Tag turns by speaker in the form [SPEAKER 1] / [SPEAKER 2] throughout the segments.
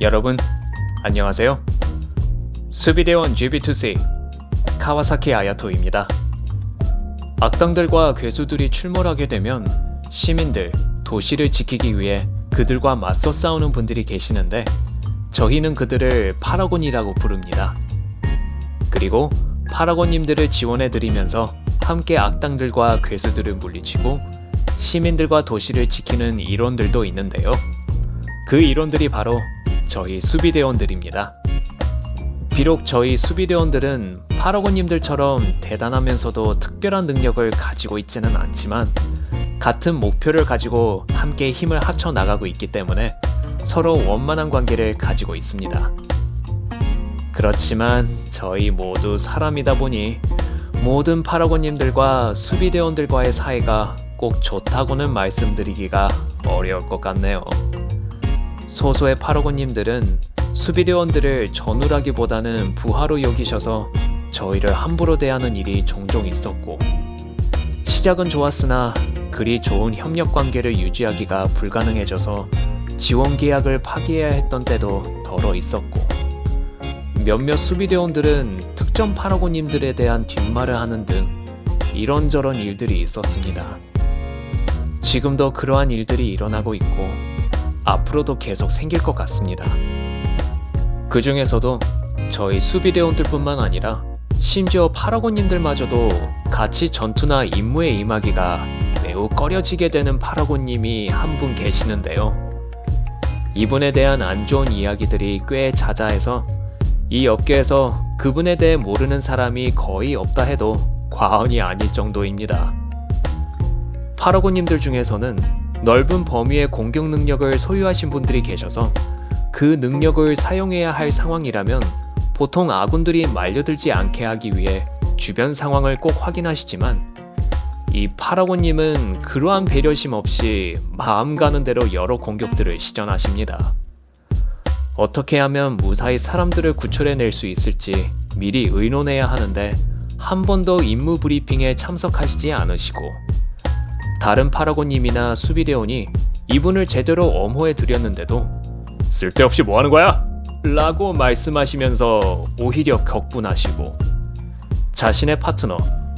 [SPEAKER 1] 여러분 안녕하세요. 수비대원 GB2C 카와사키 아야토입니다. 악당들과 괴수들이 출몰하게 되면 시민들, 도시를 지키기 위해 그들과 맞서 싸우는 분들이 계시는데 저희는 그들을 파라곤이라고 부릅니다. 그리고 파라곤님들을 지원해드리면서 함께 악당들과 괴수들을 물리치고 시민들과 도시를 지키는 일원들도 있는데요. 그 일원들이 바로 저희 수비대원들입니다. 비록 저희 수비대원들은 파라곤님들처럼 대단하면서도 특별한 능력을 가지고 있지는 않지만 같은 목표를 가지고 함께 힘을 합쳐 나가고 있기 때문에 서로 원만한 관계를 가지고 있습니다. 그렇지만 저희 모두 사람이다 보니 모든 파라곤님들과 수비대원들과의 사이가 꼭 좋다고는 말씀드리기가 어려울 것 같네요. 소소의 파라곤님들은 수비대원들을 전우라기보다는 부하로 여기셔서 저희를 함부로 대하는 일이 종종 있었고, 시작은 좋았으나 그리 좋은 협력관계를 유지하기가 불가능해져서 지원 계약을 파기해야 했던 때도 덜어 있었고, 몇몇 수비대원들은 특정 파라곤님들에 대한 뒷말을 하는 등 이런저런 일들이 있었습니다. 지금도 그러한 일들이 일어나고 있고 앞으로도 계속 생길 것 같습니다. 그 중에서도 저희 수비대원들뿐만 아니라 심지어 파라곤님들마저도 같이 전투나 임무에 임하기가 매우 꺼려지게 되는 파라곤님이 한 분 계시는데요. 이분에 대한 안 좋은 이야기들이 꽤 자자해서 이 업계에서 그분에 대해 모르는 사람이 거의 없다 해도 과언이 아닐 정도입니다. 파라곤님들 중에서는 넓은 범위의 공격 능력을 소유하신 분들이 계셔서 그 능력을 사용해야 할 상황이라면 보통 아군들이 말려들지 않게 하기 위해 주변 상황을 꼭 확인하시지만 이 파라곤님은 그러한 배려심 없이 마음 가는 대로 여러 공격들을 시전하십니다. 어떻게 하면 무사히 사람들을 구출해낼 수 있을지 미리 의논해야 하는데 한 번도 임무 브리핑에 참석하시지 않으시고, 다른 파라곤님이나 수비대원이 이분을 제대로 엄호해 드렸는데도 쓸데없이 뭐하는 거야? 라고 말씀하시면서 오히려 격분하시고, 자신의 파트너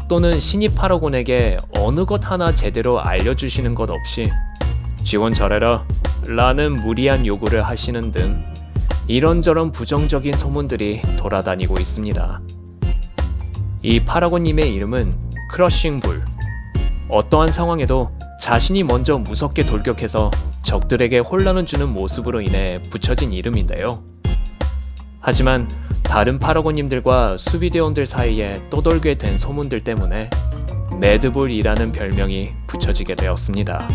[SPEAKER 1] 또는 신입 파라곤에게 어느 것 하나 제대로 알려주시는 것 없이 지원 잘해라 라는 무리한 요구를 하시는 등 이런저런 부정적인 소문들이 돌아다니고 있습니다. 이 파라곤님의 이름은 크러싱불. 어떠한 상황에도 자신이 먼저 무섭게 돌격해서 적들에게 혼란을 주는 모습으로 인해 붙여진 이름인데요. 하지만 다른 파라곤님들과 수비대원들 사이에 떠돌게 된 소문들 때문에 매드불이라는 별명이 붙여지게 되었습니다.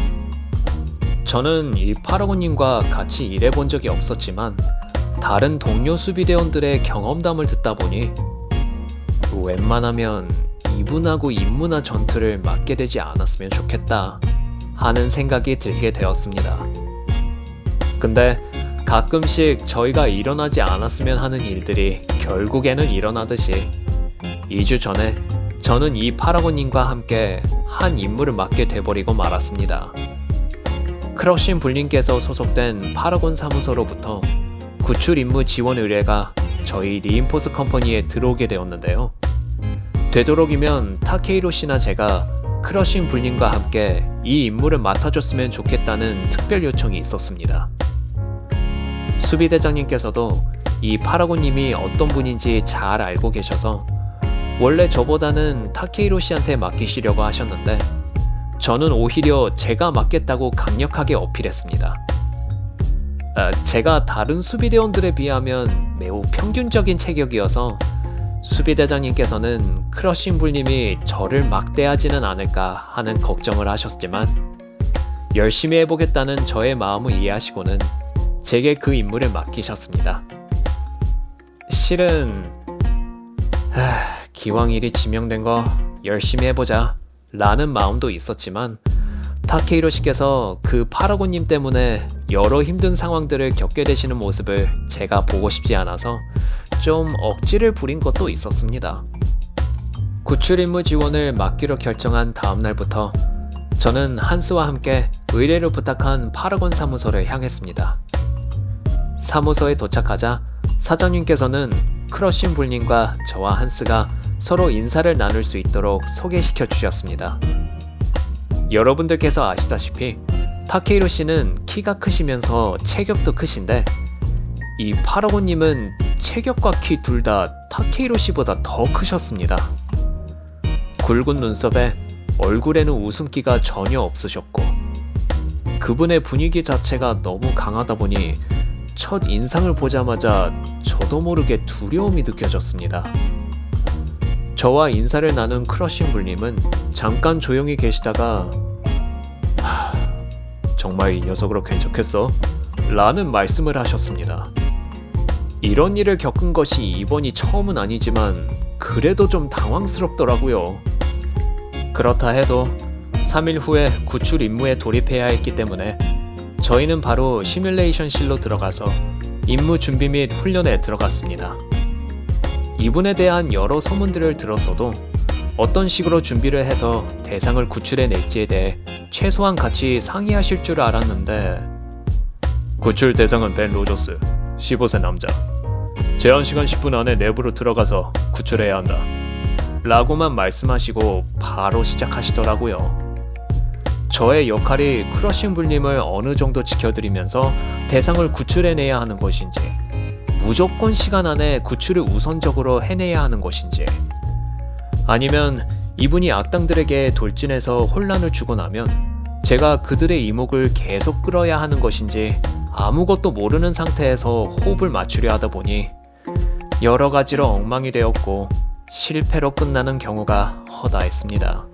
[SPEAKER 1] 저는 이 파라곤님과 같이 일해본 적이 없었지만 다른 동료 수비대원들의 경험담을 듣다 보니 웬만하면 이분하고 임무나 전투를 맡게 되지 않았으면 좋겠다 하는 생각이 들게 되었습니다. 근데 가끔씩 저희가 일어나지 않았으면 하는 일들이 결국에는 일어나듯이 2주 전에 저는 이 파라곤님과 함께 한 임무를 맡게 돼버리고 말았습니다. 크러싱 불님께서 소속된 파라곤 사무소로부터 구출 임무 지원 의뢰가 저희 리인포스 컴퍼니에 들어오게 되었는데요. 되도록이면 타케이로 씨나 제가 크러싱 불님과 함께 이 임무를 맡아줬으면 좋겠다는 특별 요청이 있었습니다. 수비대장님께서도 이 파라곤님이 어떤 분인지 잘 알고 계셔서 원래 저보다는 타케이로 씨한테 맡기시려고 하셨는데 저는 오히려 제가 맡겠다고 강력하게 어필했습니다. 제가 다른 수비대원들에 비하면 매우 평균적인 체격이어서 수비대장님께서는 크러싱 불님이 저를 막대하지는 않을까 하는 걱정을 하셨지만 열심히 해보겠다는 저의 마음을 이해하시고는 제게 그 임무를 맡기셨습니다. 실은 기왕 일이 지명된 거 열심히 해보자 라는 마음도 있었지만 타케이로 씨께서 그 파라곤님 때문에 여러 힘든 상황들을 겪게 되시는 모습을 제가 보고 싶지 않아서 좀 억지를 부린 것도 있었습니다. 구출 임무 지원을 맡기로 결정한 다음 날부터 저는 한스와 함께 의뢰를 부탁한 파라곤 사무소를 향했습니다. 사무소에 도착하자 사장님께서는 크러쉬 불님과 저와 한스가 서로 인사를 나눌 수 있도록 소개시켜 주셨습니다. 여러분들께서 아시다시피 타케이로 씨는 키가 크시면서 체격도 크신데 이 파라곤님은 체격과 키 둘 다 타케이로 씨보다 더 크셨습니다. 굵은 눈썹에 얼굴에는 웃음기가 전혀 없으셨고 그분의 분위기 자체가 너무 강하다 보니 첫 인상을 보자마자 저도 모르게 두려움이 느껴졌습니다. 저와 인사를 나눈 크러쉬 불님은 잠깐 조용히 계시다가 정말 이 녀석으로 괜찮겠어? 라는 말씀을 하셨습니다. 이런 일을 겪은 것이 이번이 처음은 아니지만 그래도 좀 당황스럽더라고요. 그렇다 해도 3일 후에 구출 임무에 돌입해야 했기 때문에 저희는 바로 시뮬레이션실로 들어가서 임무 준비 및 훈련에 들어갔습니다. 이분에 대한 여러 소문들을 들었어도 어떤 식으로 준비를 해서 대상을 구출해낼지에 대해 최소한 같이 상의하실 줄 알았는데 구출 대상은 벤 로저스, 15세 남자. 제한 시간 10분 안에 내부로 들어가서 구출해야 한다. 라고만 말씀하시고 바로 시작하시더라고요. 저의 역할이 크러쉬 불님을 어느 정도 지켜드리면서 대상을 구출해내야 하는 것인지 무조건 시간 안에 구출을 우선적으로 해내야 하는 것인지 아니면 이분이 악당들에게 돌진해서 혼란을 주고 나면 제가 그들의 이목을 계속 끌어야 하는 것인지 아무것도 모르는 상태에서 호흡을 맞추려 하다 보니 여러 가지로 엉망이 되었고 실패로 끝나는 경우가 허다했습니다.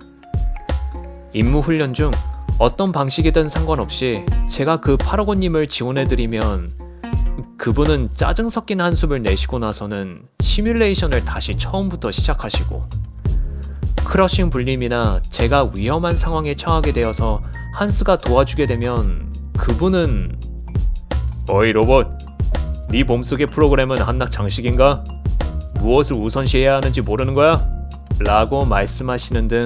[SPEAKER 1] 임무 훈련 중 어떤 방식이든 상관없이 제가 그 파라곤님을 지원해드리면 그분은 짜증 섞인 한숨을 내쉬고 나서는 시뮬레이션을 다시 처음부터 시작하시고 크러쉬 불님이나 제가 위험한 상황에 처하게 되어서 한스가 도와주게 되면 그분은 어이 로봇, 네 몸속의 프로그램은 한낱 장식인가? 무엇을 우선시해야 하는지 모르는 거야? 라고 말씀하시는 등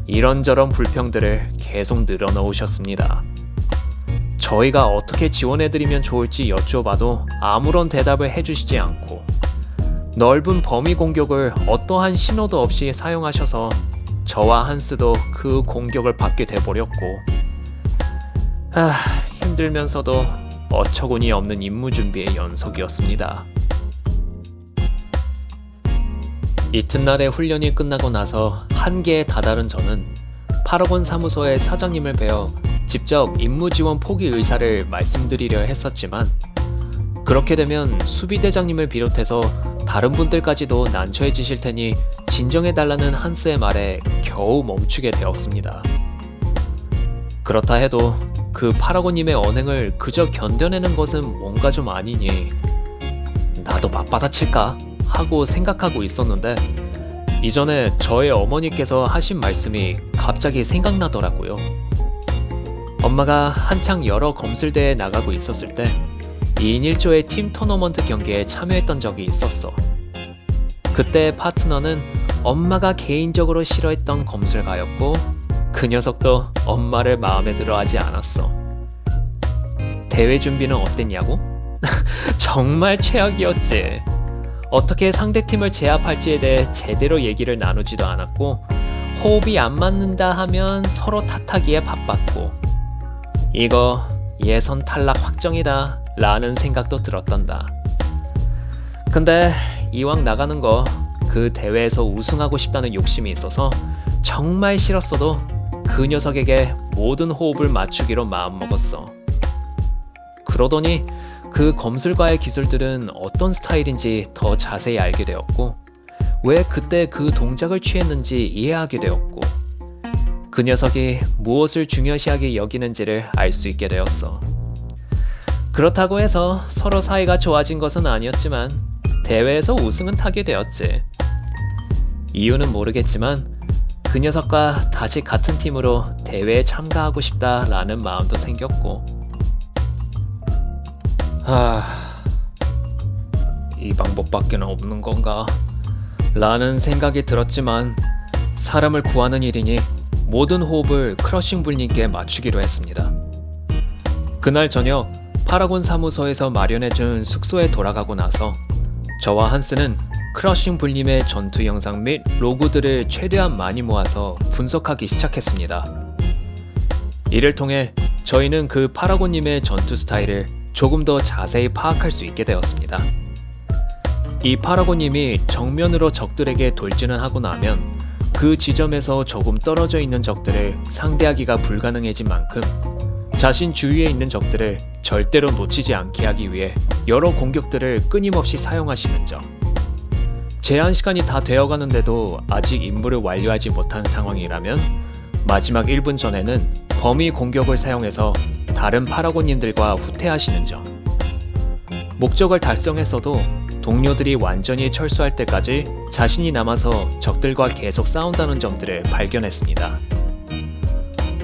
[SPEAKER 1] 이런저런 불평들을 계속 늘어놓으셨습니다. 저희가 어떻게 지원해드리면 좋을지 여쭤봐도 아무런 대답을 해주시지 않고 넓은 범위 공격을 어떠한 신호도 없이 사용하셔서 저와 한스도 그 공격을 받게 돼버렸고 힘들면서도 어처구니 없는 임무 준비의 연속이었습니다. 이튿날에 훈련이 끝나고 나서 한계에 다다른 저는 파라곤 사무소의 사장님을 뵈어 직접 임무 지원 포기 의사를 말씀드리려 했었지만 그렇게 되면 수비대장님을 비롯해서 다른 분들까지도 난처해지실 테니 진정해달라는 한스의 말에 겨우 멈추게 되었습니다. 그렇다 해도 그 파라곤님의 언행을 그저 견뎌내는 것은 뭔가 좀 아니니 나도 맞받아칠까 하고 생각하고 있었는데 이전에 저의 어머니께서 하신 말씀이 갑자기 생각나더라고요. 엄마가 한창 여러 검술대회에 나가고 있었을 때 2인 1조의 팀 토너먼트 경기에 참여했던 적이 있었어. 그때 파트너는 엄마가 개인적으로 싫어했던 검술가였고 그 녀석도 엄마를 마음에 들어 하지 않았어. 대회 준비는 어땠냐고? 정말 최악이었지. 어떻게 상대팀을 제압할지에 대해 제대로 얘기를 나누지도 않았고 호흡이 안 맞는다 하면 서로 탓하기에 바빴고 이거 예선 탈락 확정이다 라는 생각도 들었단다. 근데 이왕 나가는 거 그 대회에서 우승하고 싶다는 욕심이 있어서 정말 싫었어도 그 녀석에게 모든 호흡을 맞추기로 마음먹었어. 그러더니 그 검술가의 기술들은 어떤 스타일인지 더 자세히 알게 되었고 왜 그때 그 동작을 취했는지 이해하게 되었고 그 녀석이 무엇을 중요시하게 여기는지를 알 수 있게 되었어. 그렇다고 해서 서로 사이가 좋아진 것은 아니었지만 대회에서 우승은 타게 되었지. 이유는 모르겠지만 그 녀석과 다시 같은 팀으로 대회에 참가하고 싶다라는 마음도 생겼고 이 방법밖에는 없는 건가? 라는 생각이 들었지만 사람을 구하는 일이니 모든 호흡을 크러쉬 불님께 맞추기로 했습니다. 그날 저녁 파라곤 사무소에서 마련해준 숙소에 돌아가고 나서 저와 한스는 크러싱 불림의 전투 영상 및 로그들을 최대한 많이 모아서 분석하기 시작했습니다. 이를 통해 저희는 그 파라곤님의 전투 스타일을 조금 더 자세히 파악할 수 있게 되었습니다. 이 파라곤님이 정면으로 적들에게 돌진을 하고 나면 그 지점에서 조금 떨어져 있는 적들을 상대하기가 불가능해진 만큼 자신 주위에 있는 적들을 절대로 놓치지 않게 하기 위해 여러 공격들을 끊임없이 사용하시는 점. 제한 시간이 다 되어가는데도 아직 임무를 완료하지 못한 상황이라면 마지막 1분 전에는 범위 공격을 사용해서 다른 파라곤님들과 후퇴하시는 점. 목적을 달성했어도 동료들이 완전히 철수할 때까지 자신이 남아서 적들과 계속 싸운다는 점들을 발견했습니다.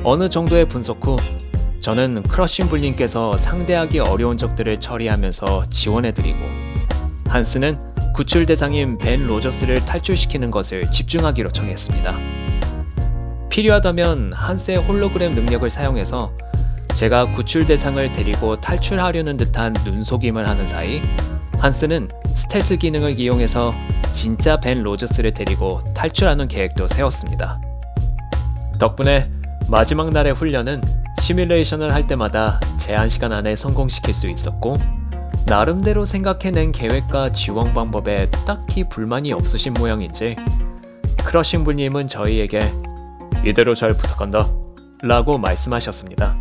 [SPEAKER 1] 어느 정도의 분석 후 저는 크러싱 불님께서 상대하기 어려운 적들을 처리하면서 지원해드리고 한스는 구출 대상인 벤 로저스를 탈출시키는 것을 집중하기로 정했습니다. 필요하다면 한스의 홀로그램 능력을 사용해서 제가 구출 대상을 데리고 탈출하려는 듯한 눈속임을 하는 사이 한스는 스텔스 기능을 이용해서 진짜 벤 로저스를 데리고 탈출하는 계획도 세웠습니다. 덕분에 마지막 날의 훈련은 시뮬레이션을 할 때마다 제한 시간 안에 성공시킬 수 있었고 나름대로 생각해낸 계획과 지원 방법에 딱히 불만이 없으신 모양인지 크러싱 불님은 저희에게 이대로 잘 부탁한다 라고 말씀하셨습니다.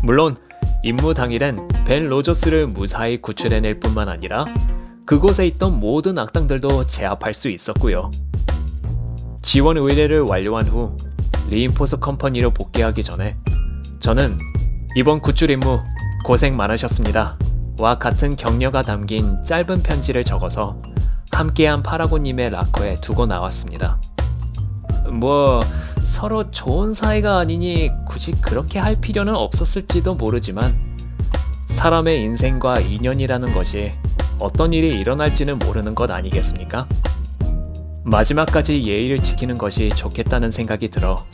[SPEAKER 1] 물론 임무 당일엔 벤 로저스를 무사히 구출해낼 뿐만 아니라 그곳에 있던 모든 악당들도 제압할 수 있었고요. 지원 의뢰를 완료한 후 리인포스 컴퍼니로 복귀하기 전에 저는 이번 구출 임무 고생 많으셨습니다 와 같은 격려가 담긴 짧은 편지를 적어서 함께한 파라곤님의 락커에 두고 나왔습니다. 뭐 서로 좋은 사이가 아니니 굳이 그렇게 할 필요는 없었을지도 모르지만 사람의 인생과 인연이라는 것이 어떤 일이 일어날지는 모르는 것 아니겠습니까? 마지막까지 예의를 지키는 것이 좋겠다는 생각이 들어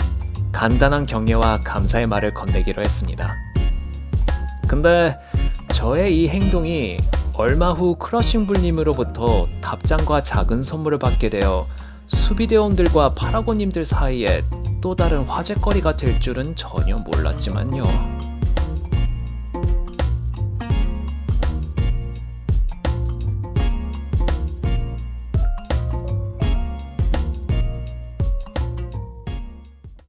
[SPEAKER 1] 간단한 격려와 감사의 말을 건네기로 했습니다. 근데 저의 이 행동이 얼마 후 크러싱 불님으로부터 답장과 작은 선물을 받게 되어 수비대원들과 파라곤님들 사이에 또 다른 화제거리가 될 줄은 전혀 몰랐지만요.